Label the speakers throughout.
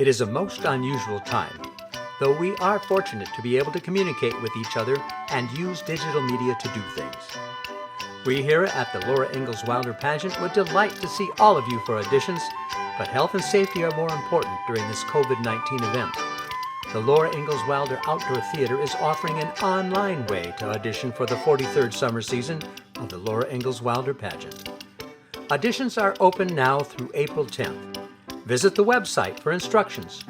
Speaker 1: It is a most unusual time, though we are fortunate to be able to communicate with each other and use digital media to do things. We here at the Laura Ingalls Wilder Pageant would delight to see all of you for auditions, but health and safety are more important during this COVID-19 event. The Laura Ingalls Wilder Outdoor Theater is offering an online way to audition for the 43rd summer season of the Laura Ingalls Wilder Pageant. Auditions are open now through April 10th. Visit the website for instructions.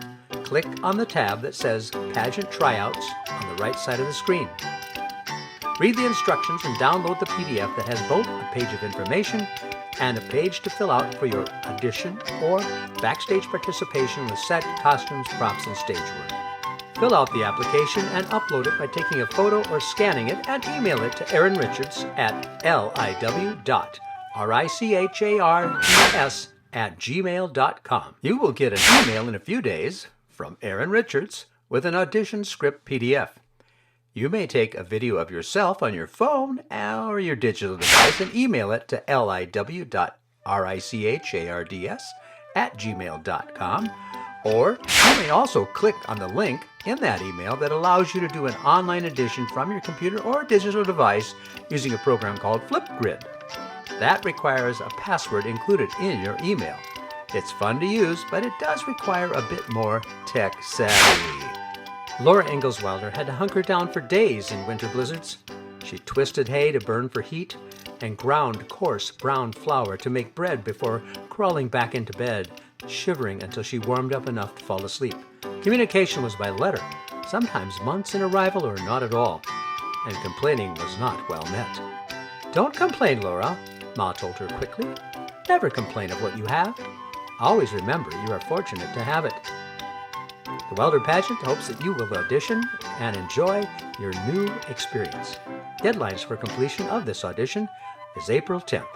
Speaker 1: Click on the tab that says Pageant Tryouts on the right side of the screen. Read the instructions and download the PDF that has both a page of information and a page to fill out for your audition or backstage participation with set, costumes, props, and stage work. Fill out the application and upload it by taking a photo or scanning it and email it to Erin Richards at liw.richards@gmail.com. You will get an email in a few days from Erin Richards with an audition script PDF. You may take a video of yourself on your phone or your digital device and email it to liw.richards@gmail.com. Or you may also click on the link in that email that allows you to do an online audition from your computer or digital device using a program called Flipgrid. That requires a password included in your email. It's fun to use, but it does require a bit more tech savvy. Laura Ingalls Wilder had to hunker down for days in winter blizzards. She twisted hay to burn for heat and ground coarse brown flour to make bread before crawling back into bed, shivering until she warmed up enough to fall asleep. Communication was by letter, sometimes months in arrival or not at all, and complaining was not well met. "Don't complain, Laura," Ma told her quickly. "Never complain of what you have. Always remember you are fortunate to have it." The Wilder Pageant hopes that you will audition and enjoy your new experience. Deadlines for completion of this audition is April 10th.